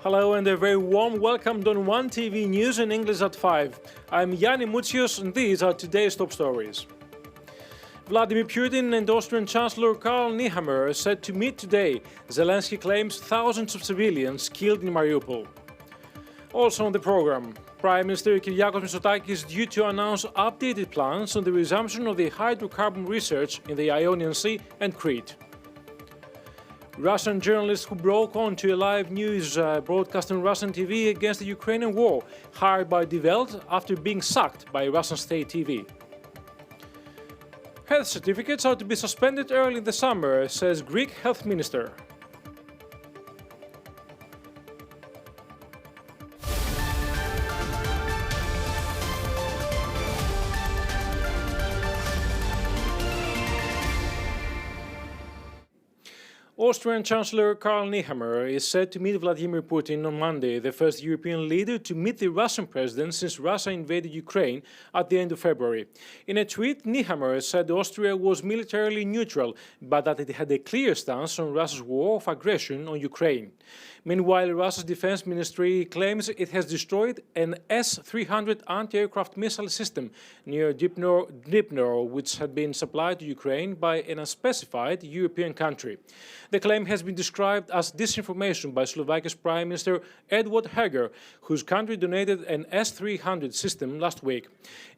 Hello and a very warm welcome to One TV News in English at 5. I'm Yanni Moutsios and these are today's top stories. Vladimir Putin and Austrian Chancellor Karl Nehammer are said to meet today. Zelensky claims thousands of civilians killed in Mariupol. Also on the program, Prime Minister Kyriakos Mitsotakis is due to announce updated plans on the resumption of the hydrocarbon research in the Ionian Sea and Crete. Russian journalists who broke onto a live news broadcast on Russian TV against the Ukrainian war, hired by Die Welt after being sacked by Russian state TV. Health certificates are to be suspended early in the summer, says Greek health minister. Austrian Chancellor Karl Nehammer is said to meet Vladimir Putin on Monday, the first European leader to meet the Russian president since Russia invaded Ukraine at the end of February. In a tweet, Nehammer said Austria was militarily neutral, but that it had a clear stance on Russia's war of aggression on Ukraine. Meanwhile, Russia's defense ministry claims it has destroyed an S-300 anti-aircraft missile system near Dnipro, which had been supplied to Ukraine by an unspecified European country. The claim has been described as disinformation by Slovakia's Prime Minister Edward Heger, whose country donated an S-300 system last week.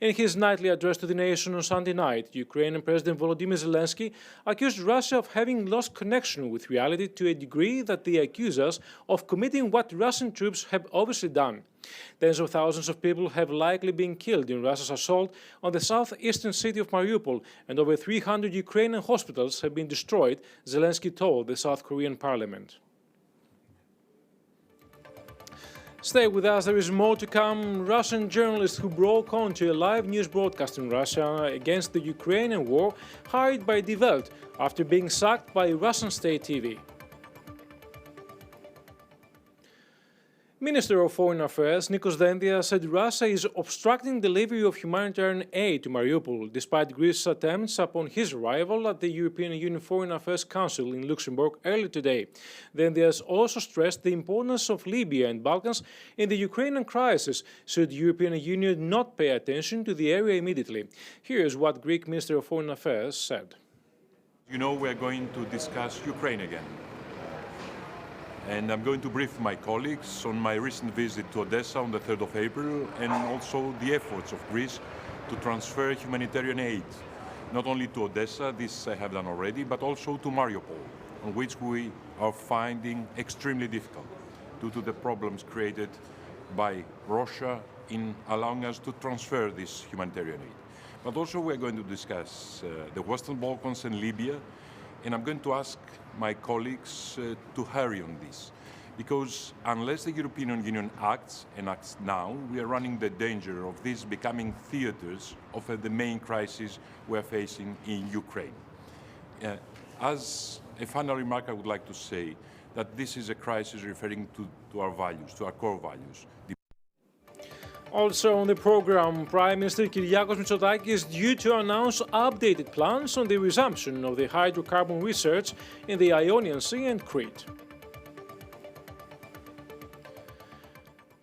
In his nightly address to the nation on Sunday night, Ukrainian President Volodymyr Zelensky accused Russia of having lost connection with reality to a degree that they accuse us of committing what Russian troops have obviously done. Tens of thousands of people have likely been killed in Russia's assault on the southeastern city of Mariupol, and over 300 Ukrainian hospitals have been destroyed, Zelensky told the South Korean parliament. Stay with us, there is more to come. Russian journalists who broke onto a live news broadcast in Russia against the Ukrainian war, hired by Die Welt after being sacked by Russian state TV. Minister of Foreign Affairs Nikos Dendias said Russia is obstructing delivery of humanitarian aid to Mariupol, despite Greece's attempts upon his arrival at the European Union Foreign Affairs Council in Luxembourg earlier today. Dendias also stressed the importance of Libya and Balkans in the Ukrainian crisis, should the European Union not pay attention to the area immediately. Here's what Greek Minister of Foreign Affairs said. You know, we're going to discuss Ukraine again. And I'm going to brief my colleagues on my recent visit to Odessa on the 3rd of April and also the efforts of Greece to transfer humanitarian aid, not only to Odessa, this I have done already, but also to Mariupol, on which we are finding extremely difficult due to the problems created by Russia in allowing us to transfer this humanitarian aid. But also we're going to discuss the Western Balkans and Libya, and I'm going to ask my colleagues to hurry on this, because unless the European Union acts, and acts now, we are running the danger of this becoming theaters of the main crisis we are facing in Ukraine. As a final remark, I would like to say that this is a crisis referring to our values, to our core values. Also on the program, Prime Minister Kyriakos Mitsotakis is due to announce updated plans on the resumption of the hydrocarbon research in the Ionian Sea and Crete.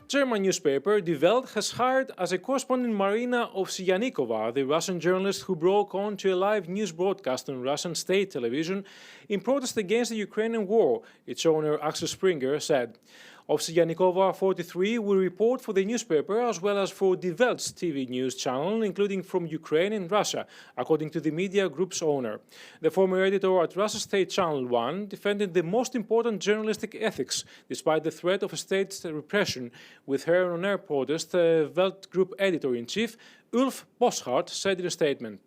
German newspaper Die Welt has hired as a correspondent Marina Ovsyannikova, the Russian journalist who broke onto a live news broadcast on Russian state television in protest against the Ukrainian war, its owner Axel Springer said. Ovsyannikova, 43, will report for the newspaper as well as for Die Welt's TV news channel, including from Ukraine and Russia, according to the media group's owner. The former editor at Russia State Channel 1 defended the most important journalistic ethics, despite the threat of a state repression, with her on-air protest, Welt Group editor-in-chief Ulf Boschardt said in a statement.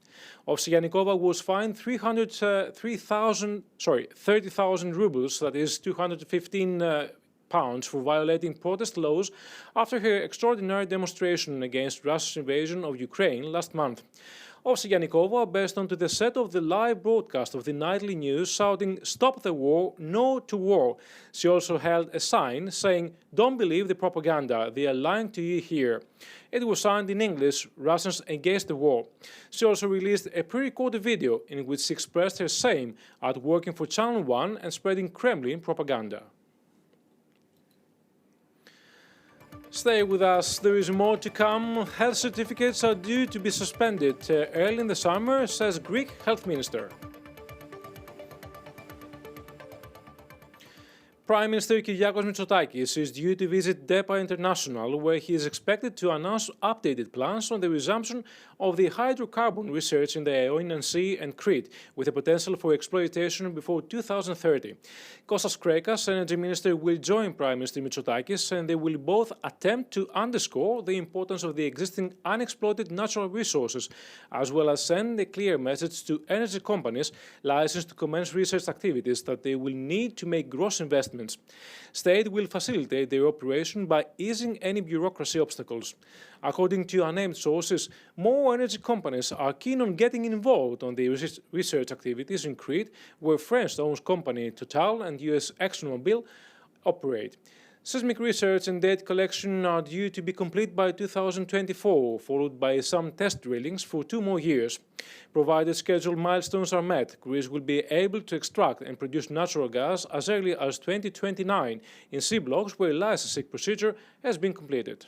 Ovsyannikova was fined 30,000 rubles, that is 215 pounds, for violating protest laws after her extraordinary demonstration against Russia's invasion of Ukraine last month. Ovsyannikova burst onto the set of the live broadcast of the nightly news shouting, "Stop the war, no to war." She also held a sign saying, "Don't believe the propaganda, they are lying to you here." It was signed in English, "Russians against the war." She also released a pre-recorded video in which she expressed her shame at working for Channel 1 and spreading Kremlin propaganda. Stay with us, there is more to come. Health certificates are due to be suspended early in the summer, says Greek Health Minister. Prime Minister Kyriakos Mitsotakis is due to visit DEPA International, where he is expected to announce updated plans on the resumption of the hydrocarbon research in the Ionian Sea and Crete, with a potential for exploitation before 2030. Kostas Krekas, Energy Minister, will join Prime Minister Mitsotakis, and they will both attempt to underscore the importance of the existing unexploited natural resources, as well as send a clear message to energy companies licensed to commence research activities that they will need to make gross investments. State will facilitate their operation by easing any bureaucracy obstacles. According to unnamed sources, more energy companies are keen on getting involved on the research activities in Crete, where French-owned company Total and US ExxonMobil operate. Seismic research and data collection are due to be complete by 2024, followed by some test drillings for 2 more years. Provided scheduled milestones are met, Greece will be able to extract and produce natural gas as early as 2029 in sea blocks where licensing procedure has been completed.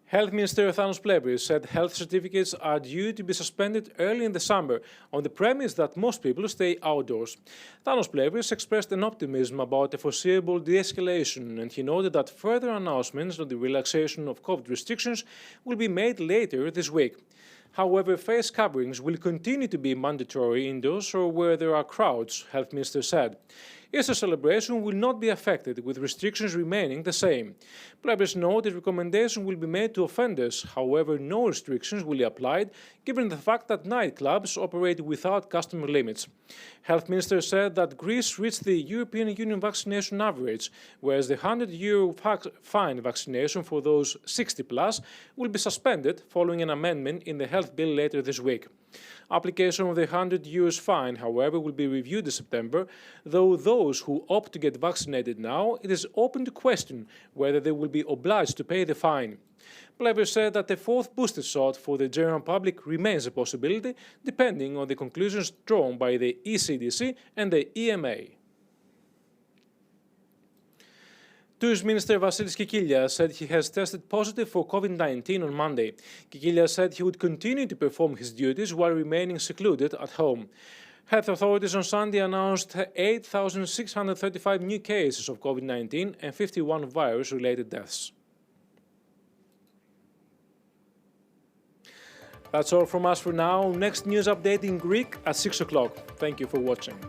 Health Minister Thanos Plevris said health certificates are due to be suspended early in the summer on the premise that most people stay outdoors. Thanos Plevris expressed an optimism about a foreseeable de-escalation, and he noted that further announcements on the relaxation of COVID restrictions will be made later this week. However, face coverings will continue to be mandatory indoors or where there are crowds, Health Minister said. Easter celebration will not be affected, with restrictions remaining the same. Plevris noted recommendation will be made to offenders, however no restrictions will be applied given the fact that nightclubs operate without customer limits. Health Minister said that Greece reached the European Union vaccination average, whereas the €100 fine vaccination for those 60+ will be suspended following an amendment in the health bill later this week. Application of the €100 fine, however, will be reviewed in September, though those who opt to get vaccinated now, it is open to question whether they will be obliged to pay the fine. Plevris said that a 4th booster shot for the general public remains a possibility, depending on the conclusions drawn by the ECDC and the EMA. Tourism Minister Vasilis Kikilias said he has tested positive for COVID-19 on Monday. Kikilias said he would continue to perform his duties while remaining secluded at home. Health authorities on Sunday announced 8,635 new cases of COVID-19 and 51 virus-related deaths. That's all from us for now. Next news update in Greek at 6 o'clock. Thank you for watching.